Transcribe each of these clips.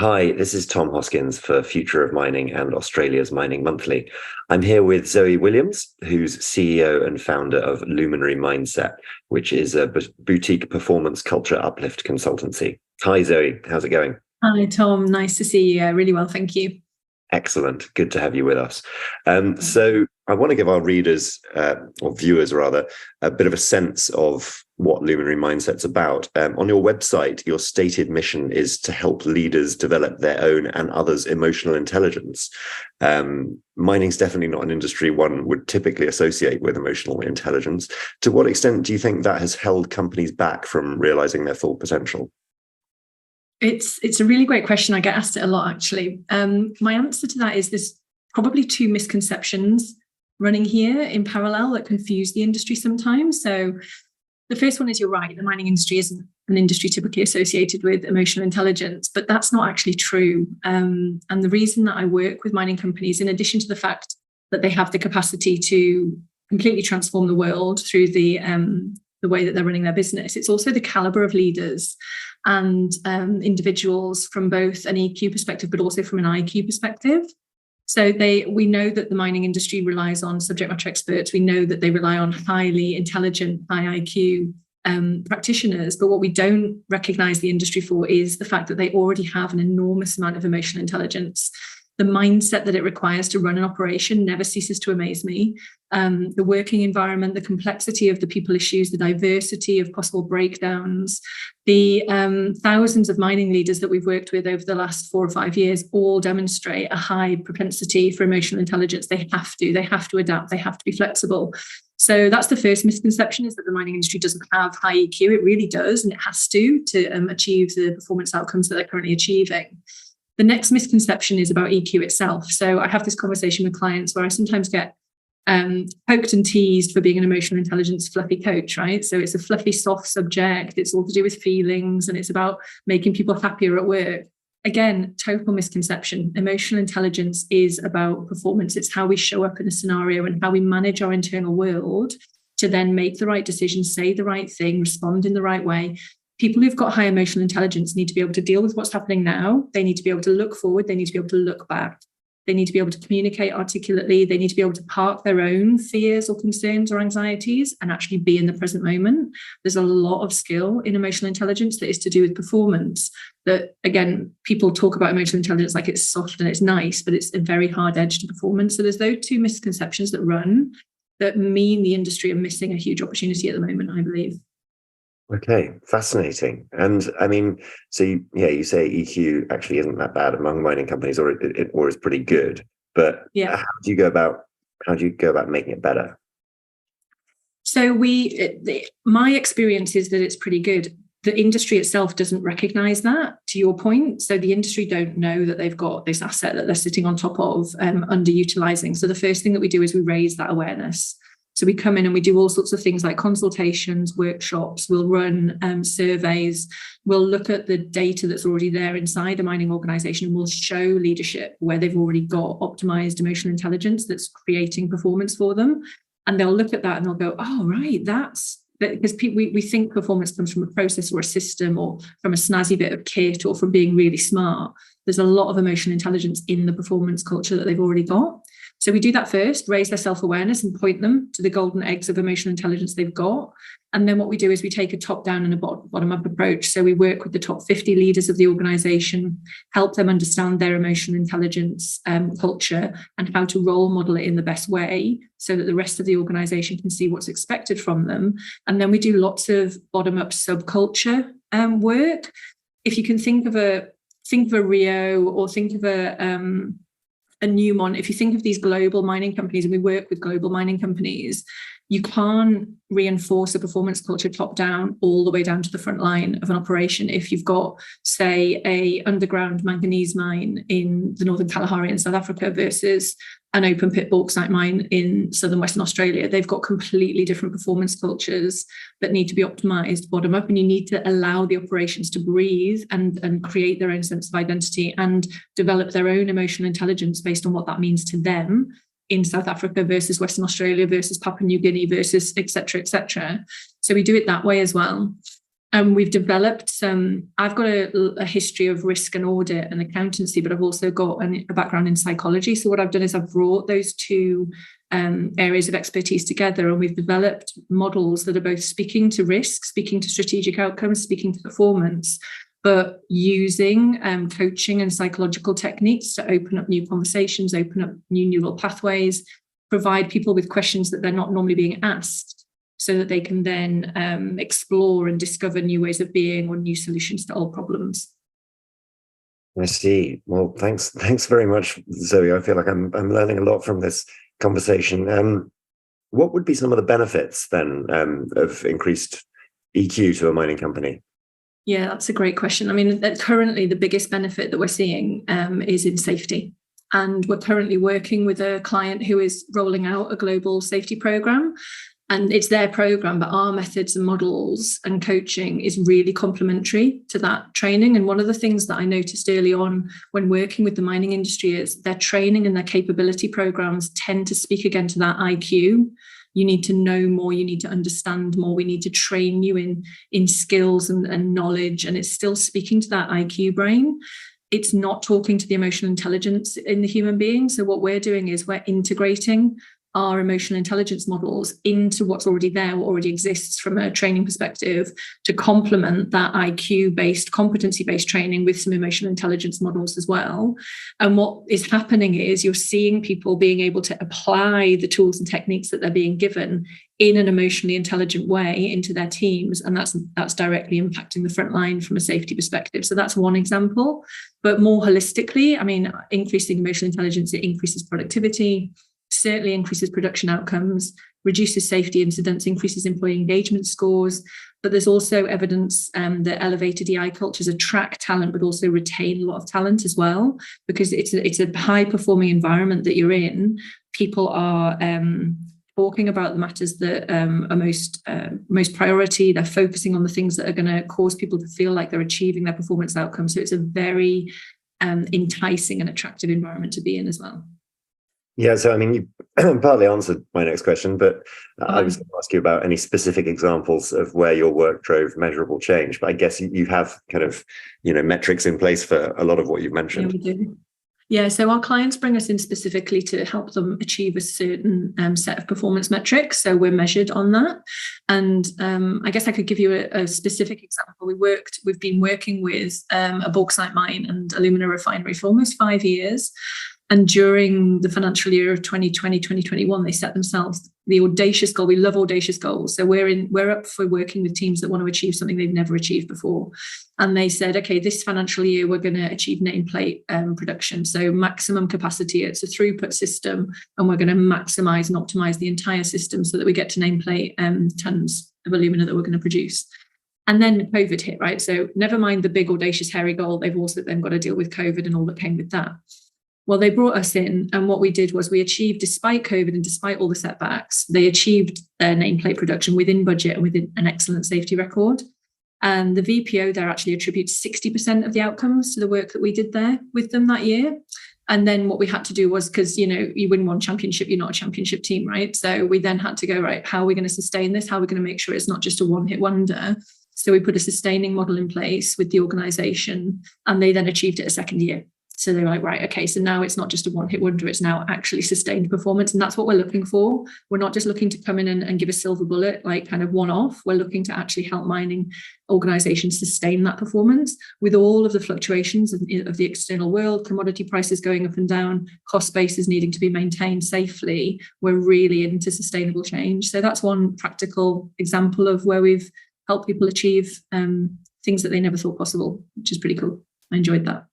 Hi, this is Tom Hoskins for Future of Mining and Australia's Mining Monthly. I'm here with Zoe Williams, who's CEO and founder of Luminary Mindset, which is a boutique performance culture uplift consultancy. Hi, Zoe. How's it going? Hi, Tom. Nice to see you. Really well, thank you. Excellent. Good to have you with us. So I want to give our readers, or viewers rather, a bit of a sense of what Luminary Mindset's about. On your website, your stated mission is to help leaders develop their own and others' emotional intelligence. Mining's definitely not an industry one would typically associate with emotional intelligence. To what extent do you think that has held companies back from realizing their full potential? It's a really great question. I get asked it a lot, actually. My answer to that is there's probably two misconceptions running here in parallel that confuse the industry sometimes. So the first one is, you're right, the mining industry isn't an industry typically associated with emotional intelligence, but that's not actually true. And the reason that I work with mining companies, in addition to the fact that they have the capacity to completely transform the world through the way that they're running their business, it's also the caliber of leaders and individuals from both an EQ perspective, but also from an IQ perspective. So we know that the mining industry relies on subject matter experts. We know that they rely on highly intelligent, high IQ practitioners. But what we don't recognize the industry for is the fact that they already have an enormous amount of emotional intelligence. The mindset that it requires to run an operation never ceases to amaze me. The working environment, the complexity of the people issues, the diversity of possible breakdowns, the thousands of mining leaders that we've worked with over the last 4 or 5 years all demonstrate a high propensity for emotional intelligence. They have to adapt, they have to be flexible. So that's the first misconception, is that the mining industry doesn't have high EQ. It really does, and it has to achieve the performance outcomes that they're currently achieving. The next misconception is about EQ itself. So I have this conversation with clients where I sometimes get poked and teased for being an emotional intelligence fluffy coach, right? So it's a fluffy, soft subject. It's all to do with feelings, and it's about making people happier at work. Again, total misconception. Emotional intelligence is about performance. It's how we show up in a scenario and how we manage our internal world to then make the right decision, say the right thing, respond in the right way. People who've got high emotional intelligence need to be able to deal with what's happening now. They need to be able to look forward. They need to be able to look back. They need to be able to communicate articulately. They need to be able to park their own fears or concerns or anxieties and actually be in the present moment. There's a lot of skill in emotional intelligence that is to do with performance. That, again, people talk about emotional intelligence like it's soft and it's nice, but it's a very hard edge to performance. So there's those two misconceptions that run that mean the industry are missing a huge opportunity at the moment, I believe. Okay, fascinating. And I mean, so you say EQ actually isn't that bad among mining companies, or or is pretty good. But Yeah. how do you go about making it better? So my experience is that it's pretty good. The industry itself doesn't recognize that, to your point. So the industry don't know that they've got this asset that they're sitting on top of, underutilizing. So the first thing that we do is we raise that awareness. So we come in and we do all sorts of things like consultations, workshops, we'll run surveys, we'll look at the data that's already there inside a mining organization, and we'll show leadership where they've already got optimized emotional intelligence that's creating performance for them. And they'll look at that and they'll go, oh, right, that's because we think performance comes from a process or a system or from a snazzy bit of kit or from being really smart. There's a lot of emotional intelligence in the performance culture that they've already got. So we do that first, raise their self-awareness and point them to the golden eggs of emotional intelligence they've got. And then what we do is we take a top-down and a bottom-up approach. So we work with the top 50 leaders of the organization, help them understand their emotional intelligence culture and how to role model it in the best way so that the rest of the organization can see what's expected from them. And then we do lots of bottom-up subculture work. If you can think of a Rio, or think of a Newmont, if you think of these global mining companies, and we work with global mining companies, you can't reinforce a performance culture top down all the way down to the front line of an operation. If you've got, say, a underground manganese mine in the Northern Kalahari in South Africa versus an open pit bauxite mine in southern Western Australia, they've got completely different performance cultures that need to be optimized bottom up, and you need to allow the operations to breathe and create their own sense of identity and develop their own emotional intelligence based on what that means to them in South Africa versus Western Australia versus Papua New Guinea versus et cetera, et cetera. So we do it that way as well. And we've developed some. I've got a history of risk and audit and accountancy, but I've also got a background in psychology. So what I've done is I've brought those two areas of expertise together, and we've developed models that are both speaking to risk, speaking to strategic outcomes, speaking to performance, but using coaching and psychological techniques to open up new conversations, open up new neural pathways, provide people with questions that they're not normally being asked, so that they can then explore and discover new ways of being or new solutions to old problems. I see. Well, thanks very much, Zoe. I feel like I'm learning a lot from this conversation. What would be some of the benefits then of increased EQ to a mining company? Yeah, that's a great question. I mean, currently the biggest benefit that we're seeing is in safety. And we're currently working with a client who is rolling out a global safety program. And it's their program, but our methods and models and coaching is really complementary to that training. And one of the things that I noticed early on when working with the mining industry is their training and their capability programs tend to speak again to that IQ. You need to know more, you need to understand more, we need to train you in skills and knowledge. And it's still speaking to that IQ brain. It's not talking to the emotional intelligence in the human being. So what we're doing is we're integrating our emotional intelligence models into what's already there, what already exists from a training perspective, to complement that IQ-based, competency-based training with some emotional intelligence models as well. And what is happening is you're seeing people being able to apply the tools and techniques that they're being given in an emotionally intelligent way into their teams. And that's directly impacting the front line from a safety perspective. So that's one example. But more holistically, I mean, increasing emotional intelligence, it increases productivity, certainly increases production outcomes, reduces safety incidents, increases employee engagement scores. But there's also evidence that elevated EI cultures attract talent, but also retain a lot of talent as well, because it's a high-performing environment that you're in. People are talking about the matters that are most priority. They're focusing on the things that are going to cause people to feel like they're achieving their performance outcomes. So it's a very enticing and attractive environment to be in as well. Yeah, so I mean, you partly answered my next question, but I was going to ask you about any specific examples of where your work drove measurable change. But I guess you have kind of, metrics in place for a lot of what you've mentioned. Yeah, we do. Yeah, so our clients bring us in specifically to help them achieve a certain set of performance metrics. So we're measured on that. And I guess I could give you a specific example. We've been working with a bauxite mine and alumina refinery for almost 5 years. And during the financial year of 2020, 2021, they set themselves the audacious goal. We love audacious goals. So we're up for working with teams that want to achieve something they've never achieved before. And they said, okay, this financial year, we're going to achieve nameplate production. So maximum capacity, it's a throughput system, and we're going to maximize and optimize the entire system so that we get to nameplate tons of alumina that we're going to produce. And then COVID hit, right? So never mind the big, audacious, hairy goal. They've also then got to deal with COVID and all that came with that. Well, they brought us in, and what we did was we achieved, despite COVID and despite all the setbacks, they achieved their nameplate production within budget and within an excellent safety record. And the VPO there actually attributes 60% of the outcomes to the work that we did there with them that year. And then what we had to do was, because, you win one championship, you're not a championship team, right? So we then had to go, right, how are we going to sustain this? How are we going to make sure it's not just a one-hit wonder? So we put a sustaining model in place with the organization, and they then achieved it a second year. So they're like, right, okay, so now it's not just a one-hit wonder, it's now actually sustained performance. And that's what we're looking for. We're not just looking to come in and give a silver bullet, like kind of one-off. We're looking to actually help mining organizations sustain that performance with all of the fluctuations of the external world, commodity prices going up and down, cost bases needing to be maintained safely. We're really into sustainable change. So that's one practical example of where we've helped people achieve things that they never thought possible, which is pretty cool. I enjoyed that.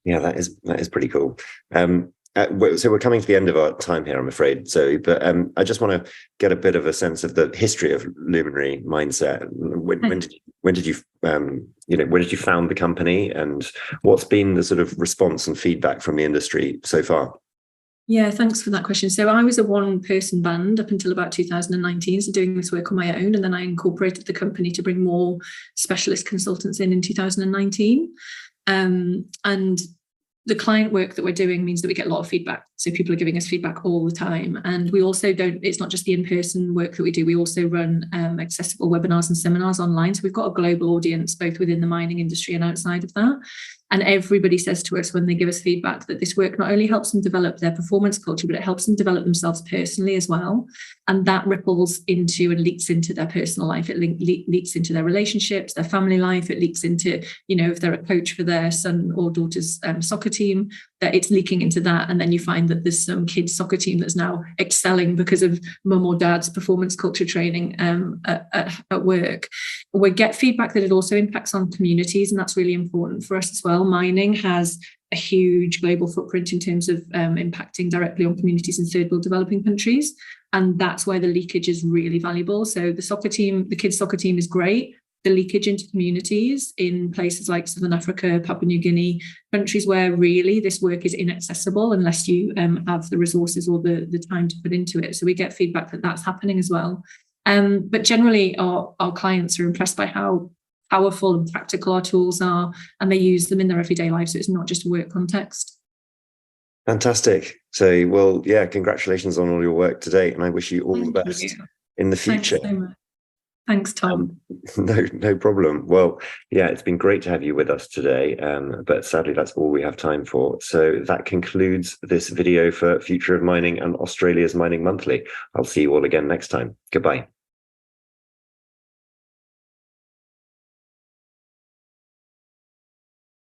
Yeah, that is pretty cool. So we're coming to the end of our time here, I'm afraid. So, but I just want to get a bit of a sense of the history of Luminary Mindset. When did you found the company, and what's been the sort of response and feedback from the industry so far? Yeah, thanks for that question. So I was a one-person band up until about 2019, so doing this work on my own, and then I incorporated the company to bring more specialist consultants in 2019. And the client work that we're doing means that we get a lot of feedback. So people are giving us feedback all the time. And we also it's not just the in-person work that we do. We also run accessible webinars and seminars online. So we've got a global audience, both within the mining industry and outside of that. And everybody says to us when they give us feedback that this work not only helps them develop their performance culture, but it helps them develop themselves personally as well. And that ripples into and leaks into their personal life. It leaks into their relationships, their family life. It leaks into, if they're a coach for their son or daughter's soccer team, that it's leaking into that. And then you find that there's some kids' soccer team that's now excelling because of mum or dad's performance culture training at work. We get feedback that it also impacts on communities, and that's really important for us as well. Mining has a huge global footprint in terms of impacting directly on communities in third world developing countries. And that's why the leakage is really valuable. So the kids' soccer team is great. The leakage into communities in places like Southern Africa, Papua New Guinea, countries where really this work is inaccessible unless you have the resources or the time to put into it. So we get feedback that that's happening as well. But generally, our clients are impressed by how powerful and practical our tools are, and they use them in their everyday life. So it's not just a work context. Fantastic. So, well, yeah, congratulations on all your work today, and I wish you all the best in the future. Thanks so much. Thanks, Tom. No problem. Well, yeah, it's been great to have you with us today, but sadly that's all we have time for. So that concludes this video for Future of Mining and Australia's Mining Monthly. I'll see you all again next time. Goodbye.